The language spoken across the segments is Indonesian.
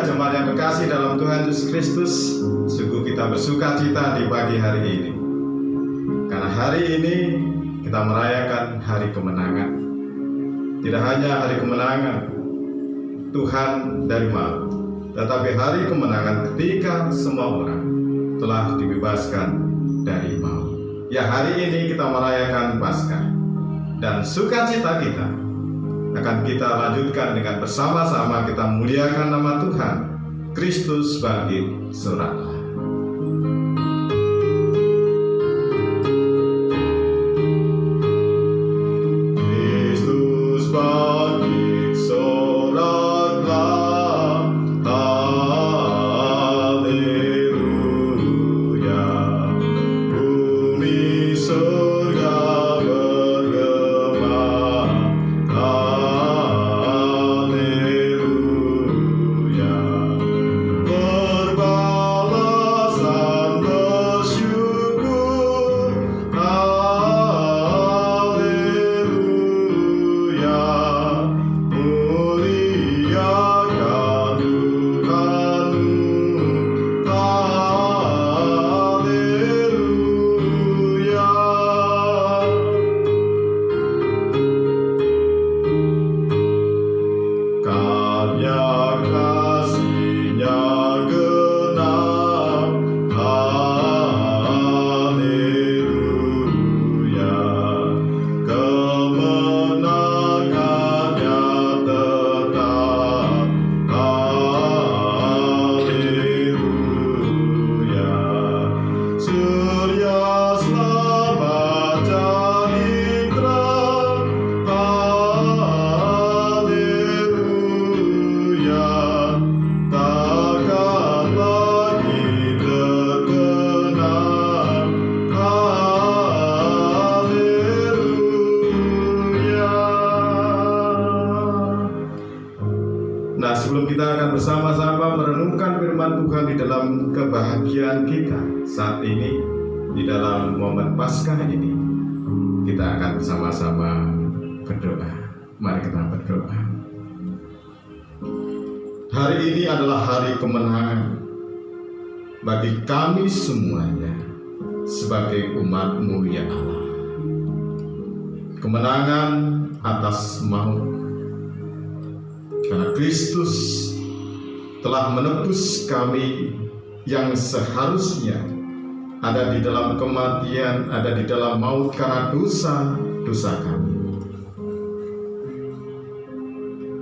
Ya, jemaat yang terkasih dalam Tuhan Yesus Kristus, sungguh kita bersuka cita di pagi hari ini. Karena hari ini kita merayakan hari kemenangan. Tidak hanya hari kemenangan Tuhan dari maut, tetapi hari kemenangan ketika semua orang telah dibebaskan dari maut. Ya, hari ini kita merayakan Paskah. Dan sukacita kita akan kita lanjutkan dengan bersama-sama kita muliakan nama Tuhan. Kristus bangkit surah. Kristus bangkit surahlah. Haleluya. Bumi surga Sebelum kita akan bersama-sama merenungkan firman Tuhan di dalam kebahagiaan kita saat ini, di dalam momen Paskah ini, kita akan bersama-sama berdoa. Mari kita berdoa. Hari ini adalah hari kemenangan bagi kami semuanya sebagai umat-Mu ya Allah. Kemenangan atas maut, karena Kristus telah menebus kami yang seharusnya ada di dalam kematian, ada di dalam maut karena dosa-dosa kami.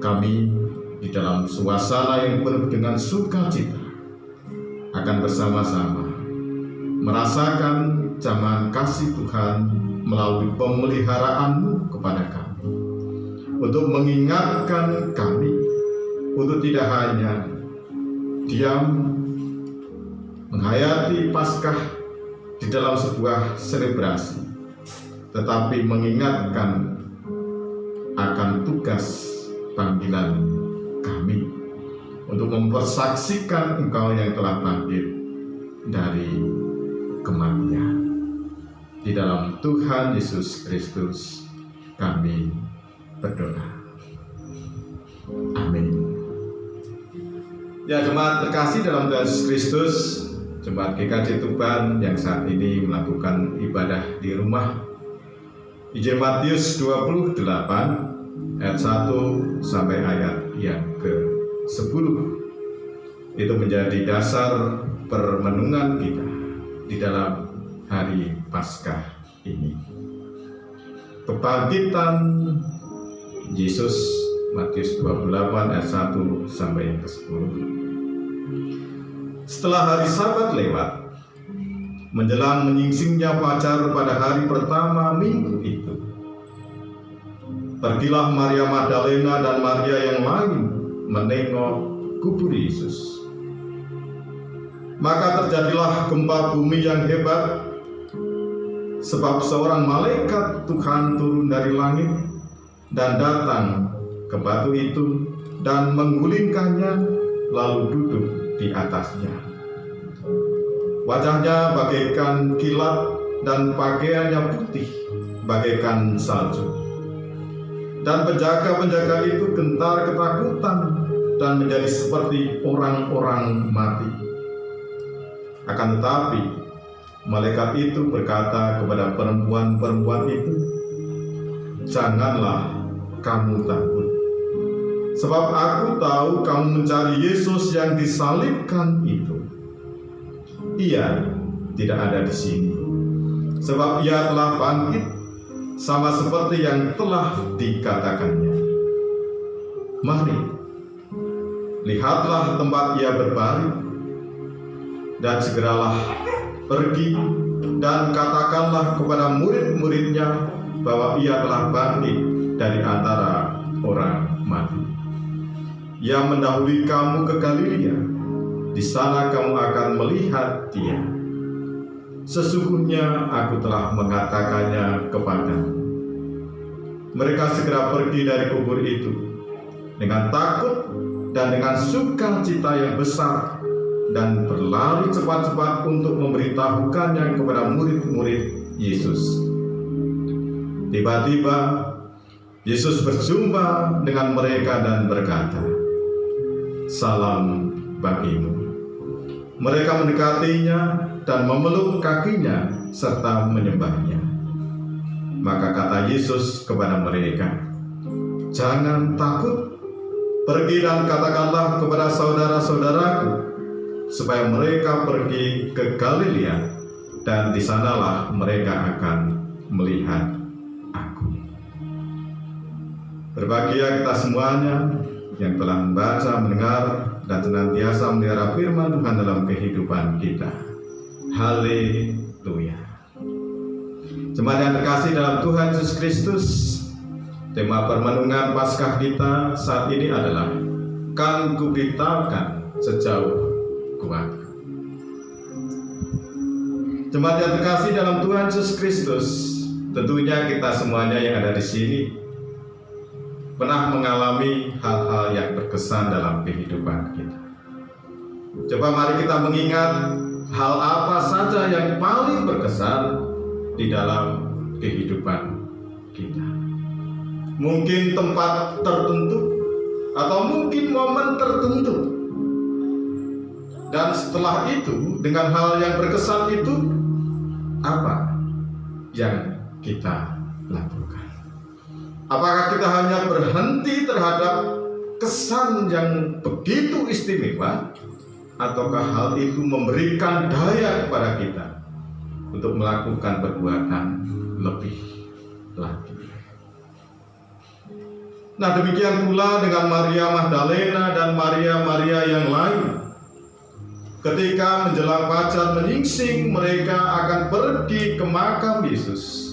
Kami di dalam suasana yang penuh dengan sukacita akan bersama-sama merasakan zaman kasih Tuhan melalui pemeliharaan-Mu kepada kami, untuk mengingatkan kami untuk tidak hanya diam menghayati Paskah di dalam sebuah selebrasi, tetapi mengingatkan akan tugas panggilan kami untuk mempersaksikan Engkau yang telah bangkit dari kematian. Di dalam Tuhan Yesus Kristus kami berdoa. Amin. Ya, jemaat terkasih dalam Tuhan Yesus Kristus, jemaat GKJ Tuban yang saat ini melakukan ibadah di rumah, Injil Matius 28 ayat 1 sampai ayat yang ke-10 itu menjadi dasar permenungan kita di dalam hari Paskah ini. Kebangkitan Yesus, Matius 28 ayat 1 sampai yang ke-10. Setelah hari Sabat lewat, menjelang menyingsingnya fajar pada hari pertama minggu itu, pergilah Maria Magdalena dan Maria yang lain menengok kubur Yesus. Maka terjadilah gempa bumi yang hebat, sebab seorang malaikat Tuhan turun dari langit dan datang ke batu itu dan menggulingkannya, lalu duduk di atasnya. Wajahnya bagaikan kilat dan pakaiannya putih bagaikan salju. Dan penjaga-penjaga itu gentar ketakutan dan menjadi seperti orang-orang mati. Akan tetapi malaikat itu berkata kepada perempuan-perempuan itu, "Janganlah kamu takut, sebab aku tahu kamu mencari Yesus yang disalibkan itu. Ia tidak ada di sini, sebab ia telah bangkit, sama seperti yang telah dikatakannya. Mari, lihatlah tempat ia berbaring, dan segeralah pergi dan katakanlah kepada murid-muridnya bahwa ia telah bangkit dari antara orang mati. Ia mendahului kamu ke Galilea, di sana kamu akan melihat dia. Sesungguhnya aku telah mengatakannya kepadamu." Mereka segera pergi dari kubur itu dengan takut dan dengan sukacita yang besar, dan berlari cepat-cepat untuk memberitahukannya kepada murid-murid Yesus. Tiba-tiba Yesus berjumpa dengan mereka dan berkata, "Salam bagimu." Mereka mendekatinya dan memeluk kakinya serta menyembahnya. Maka kata Yesus kepada mereka, "Jangan takut. Pergi dan katakanlah kepada saudara-saudaraku supaya mereka pergi ke Galilea, dan di sanalah mereka akan melihat aku." Berbahagia kita semuanya yang telah membaca, mendengar, dan senantiasa memelihara firman Tuhan dalam kehidupan kita. Haleluya. Jemaat yang terkasih dalam Tuhan Yesus Kristus, tema permenungan Paskah kita saat ini adalah "Kan kuberitakan sejauh kuat." Jemaat yang terkasih dalam Tuhan Yesus Kristus, tentunya kita semuanya yang ada di sini pernah mengalami hal-hal yang berkesan dalam kehidupan kita. Coba mari kita mengingat hal apa saja yang paling berkesan di dalam kehidupan kita. Mungkin tempat tertentu atau mungkin momen tertentu. Dan setelah itu, dengan hal yang berkesan itu, apa yang kita lakukan? Apakah kita hanya berhenti terhadap kesan yang begitu istimewa, ataukah hal itu memberikan daya kepada kita untuk melakukan perbuatan lebih lagi? Nah, demikian pula dengan Maria Magdalena dan Maria yang lain. Ketika menjelang fajar menyingsing, mereka akan pergi ke makam Yesus.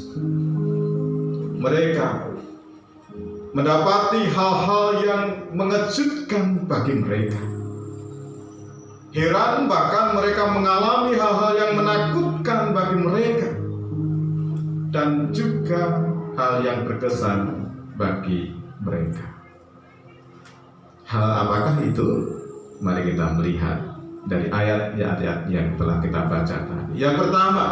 Mereka mendapati hal-hal yang mengejutkan bagi mereka. Heran, bahkan mereka mengalami hal-hal yang menakutkan bagi mereka, dan juga hal yang berkesan bagi mereka. Hal apakah itu? Mari kita melihat dari ayat-ayat yang telah kita baca tadi. Yang pertama,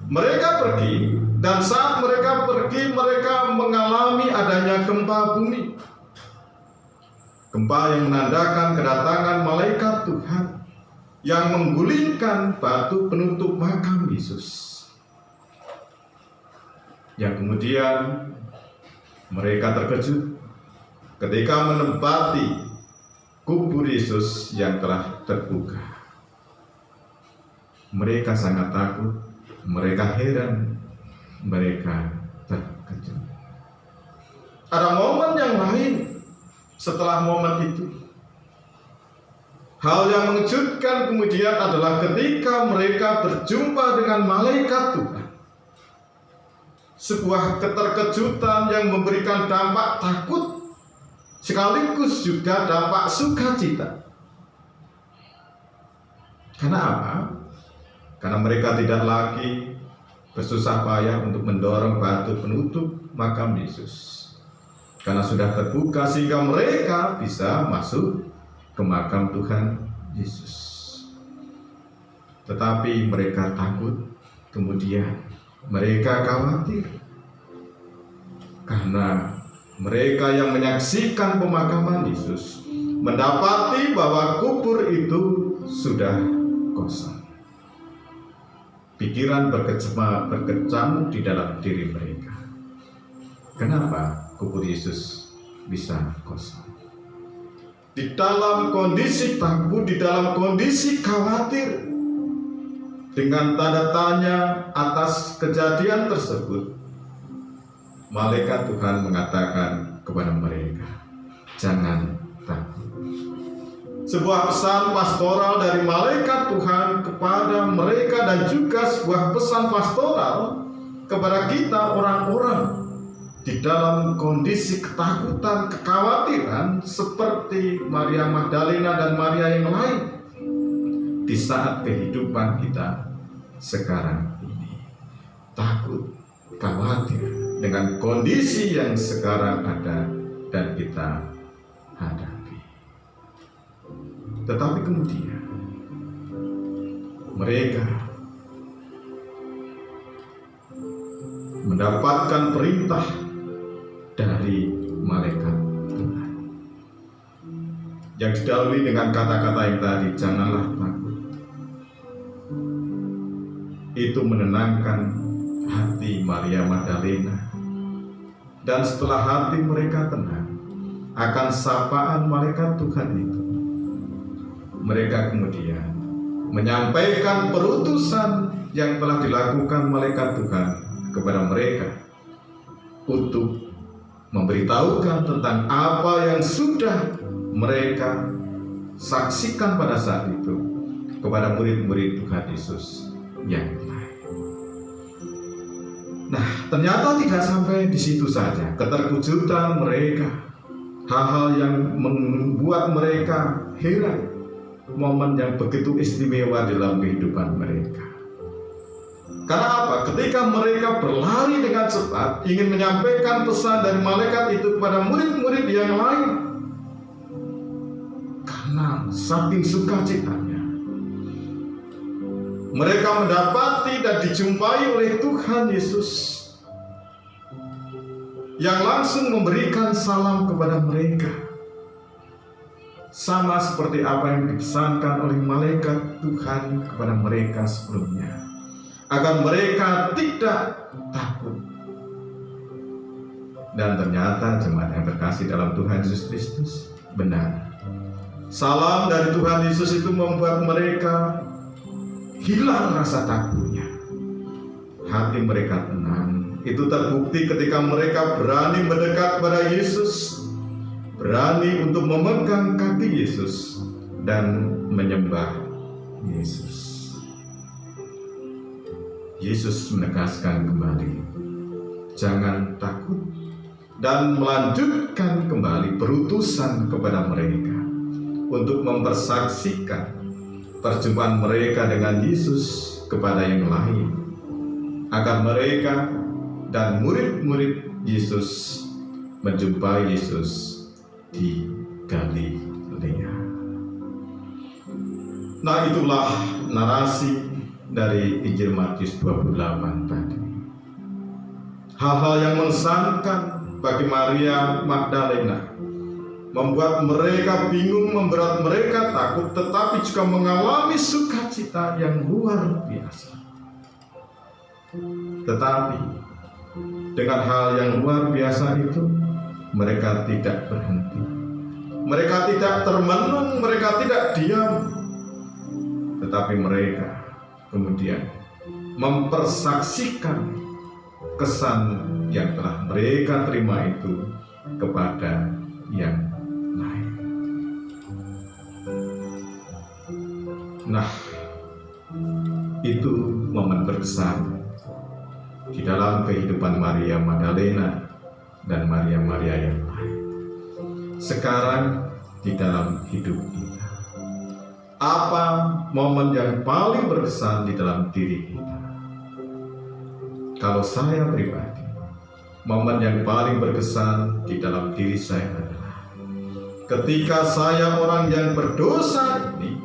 mereka pergi, dan saat mereka pergi, mereka mengalami adanya gempa bumi. Gempa yang menandakan kedatangan malaikat Tuhan yang menggulingkan batu penutup makam Yesus. Yang kemudian mereka terkejut ketika menempati kubur Yesus yang telah terbuka. Mereka sangat takut, mereka heran, mereka terkejut. Ada momen yang lain setelah momen itu. Hal yang mengejutkan kemudian adalah ketika mereka berjumpa dengan malaikat Tuhan. Sebuah keterkejutan yang memberikan dampak takut sekaligus juga dampak sukacita. Karena apa? Karena mereka tidak lagi bersusah payah untuk mendorong batu penutup makam Yesus. Karena sudah terbuka sehingga mereka bisa masuk ke makam Tuhan Yesus. Tetapi mereka takut, kemudian mereka khawatir. Karena mereka yang menyaksikan pemakaman Yesus mendapati bahwa kubur itu sudah kosong. Pikiran berkecamuk di dalam diri mereka. Kenapa kubur Yesus bisa kosong? Di dalam kondisi takut, di dalam kondisi khawatir, dengan tanda tanya atas kejadian tersebut, malaikat Tuhan mengatakan kepada mereka, jangan takut. Sebuah pesan pastoral dari malaikat Tuhan kepada mereka dan juga sebuah pesan pastoral kepada kita orang-orang di dalam kondisi ketakutan, kekhawatiran seperti Maria Magdalena dan Maria yang lain di saat kehidupan kita sekarang ini. Takut, khawatir dengan kondisi yang sekarang ada dan kita hadapi. Tetapi kemudian mereka mendapatkan perintah dari malaikat Tuhan yang didahului dengan kata-kata yang tadi, janganlah takut. Itu menenangkan hati Maria Magdalena, dan setelah hati mereka tenang akan sapaan malaikat Tuhan itu, mereka kemudian menyampaikan perutusan yang telah dilakukan malaikat Tuhan kepada mereka untuk memberitahukan tentang apa yang sudah mereka saksikan pada saat itu kepada murid-murid Tuhan Yesus yang lain. Nah, ternyata tidak sampai di situ saja. Keterkejutan mereka, hal-hal yang membuat mereka heran, momen yang begitu istimewa dalam kehidupan mereka. Karena apa? Ketika mereka berlari dengan cepat ingin menyampaikan pesan dari malaikat itu kepada murid-murid yang lain, karena saking sukacitanya mereka mendapati dan dijumpai oleh Tuhan Yesus yang langsung memberikan salam kepada mereka, sama seperti apa yang dipesankan oleh malaikat Tuhan kepada mereka sebelumnya, agar mereka tidak takut. Dan ternyata jemaat yang terkasih dalam Tuhan Yesus Kristus, benar, salam dari Tuhan Yesus itu membuat mereka hilang rasa takutnya. Hati mereka tenang. Itu terbukti ketika mereka berani mendekat pada Yesus, berani untuk memegang kaki Yesus dan menyembah Yesus. Yesus menegaskan kembali, jangan takut, dan melanjutkan kembali perutusan kepada mereka untuk mempersaksikan perjumpaan mereka dengan Yesus kepada yang lain, agar mereka dan murid-murid Yesus menjumpai Yesus di Galilea. Nah, itulah narasi dari Injil Matius 28 tadi. Hal-hal yang mengesankan bagi Maria Magdalena, membuat mereka bingung, membuat mereka takut, tetapi juga mengalami sukacita yang luar biasa. Tetapi dengan hal yang luar biasa itu, mereka tidak berhenti. Mereka tidak termenung, mereka tidak diam. Tetapi mereka kemudian mempersaksikan kesan yang telah mereka terima itu kepada yang lain. Nah, itu momen berkesan di dalam kehidupan Maria Magdalena dan Maria-Maria yang lain. Sekarang di dalam hidup kita, apa momen yang paling berkesan di dalam diri kita? Kalau saya pribadi, momen yang paling berkesan di dalam diri saya adalah ketika saya, orang yang berdosa ini,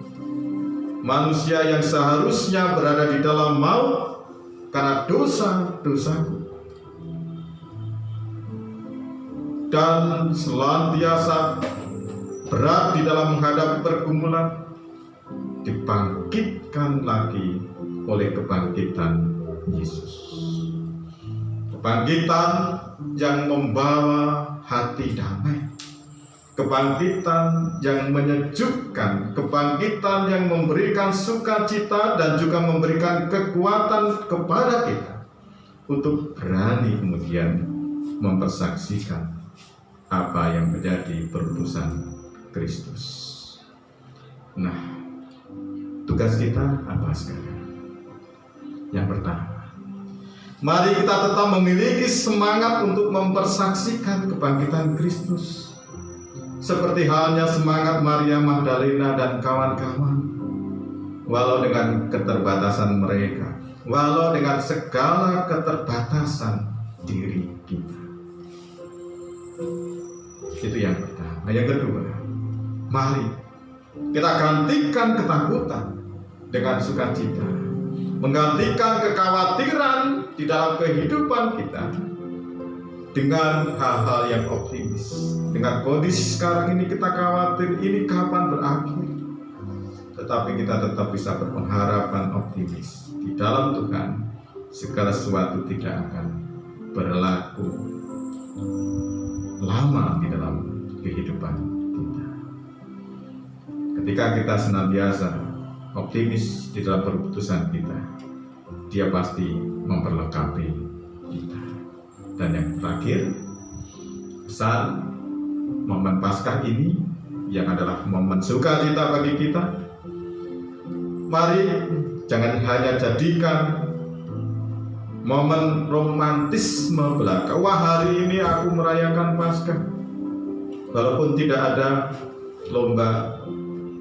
manusia yang seharusnya berada di dalam maut karena dosa-dosaku, dan senantiasa berat di dalam menghadapi pergumulan, dibangkitkan lagi oleh kebangkitan Yesus. Kebangkitan yang membawa hati damai, kebangkitan yang menyejukkan, kebangkitan yang memberikan sukacita dan juga memberikan kekuatan kepada kita untuk berani kemudian mempersaksikan apa yang menjadi perutusan Kristus. Nah, tugas kita apa sekarang? Yang pertama, mari kita tetap memiliki semangat untuk mempersaksikan kebangkitan Kristus, seperti halnya semangat Maria Magdalena dan kawan-kawan. Walau dengan keterbatasan mereka, walau dengan segala keterbatasan diri kita. Itu yang pertama. Yang kedua, mari kita gantikan ketakutan dengan sukacita, menggantikan kekhawatiran di dalam kehidupan kita dengan hal-hal yang optimis. Dengan kondisi sekarang ini kita khawatir ini kapan berakhir, tetapi kita tetap bisa berpengharapan optimis di dalam Tuhan. Segala sesuatu tidak akan berlaku lama di dalam kehidupan kita. Ketika kita senantiasa optimis di dalam keputusan kita, Dia pasti memperlengkapi kita. Dan yang terakhir, pesan momen Paskah ini yang adalah momen sukacita bagi kita, mari jangan hanya jadikan momen romantisme belaka. Wah, hari ini aku merayakan Paskah, walaupun tidak ada lomba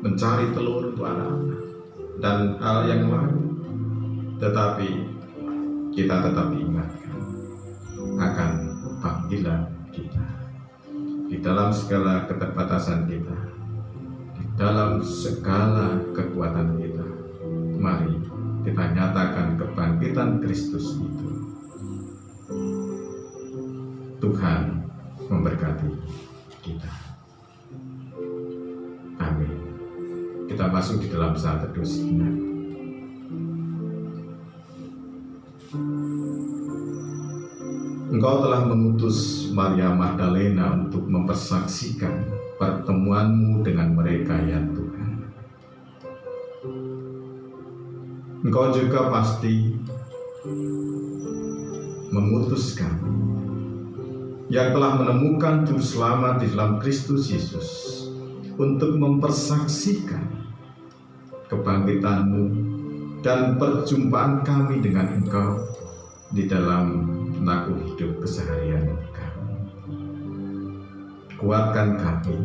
mencari telur untuk anak-anak dan hal yang lain, tetapi kita tetap diingatkan akan panggilan kita di dalam segala keterbatasan kita, di dalam segala kekuatan kita. Mari kita nyatakan kebangkitan Kristus itu. Tuhan memberkati kita. Amin. Kita masuk di dalam saat teduh sejenak. Engkau telah mengutus Maria Magdalena untuk mempersaksikan pertemuanmu dengan mereka, ya Tuhan. Engkau juga pasti mengutus kami yang telah menemukan juru selamat di dalam Kristus Yesus untuk mempersaksikan kebangkitan-Mu dan perjumpaan kami dengan Engkau di dalam laku hidup keseharian kami. Kuatkan kami,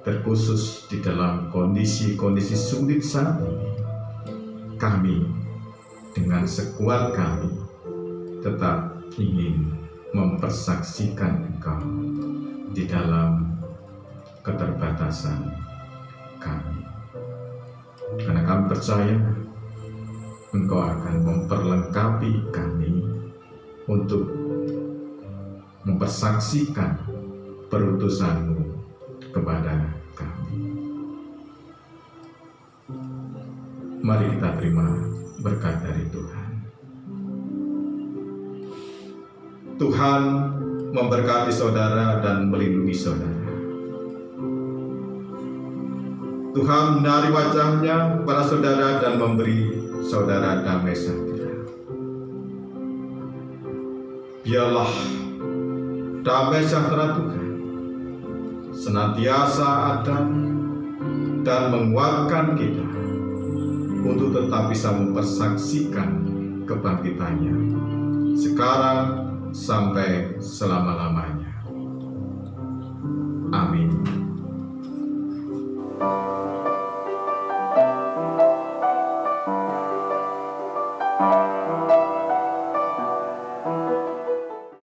terkhusus di dalam kondisi-kondisi sulit saat ini. Kami dengan sekuat kami tetap ingin mempersaksikan Engkau di dalam keterbatasan kami. Karena kami percaya Engkau akan memperlengkapi kami untuk mempersaksikan perutusan-Mu kepada kami. Mari kita terima berkat dari Tuhan. Tuhan memberkati saudara dan melindungi saudara. Tuhan menarik wajah-Nya pada saudara dan memberi saudara damai sejahtera. Biarlah damai sejahtera Tuhan senantiasa ada dan menguatkan kita untuk tetap bisa mempersaksikan kebangkitannya sekarang sampai selama-lamanya. Amin.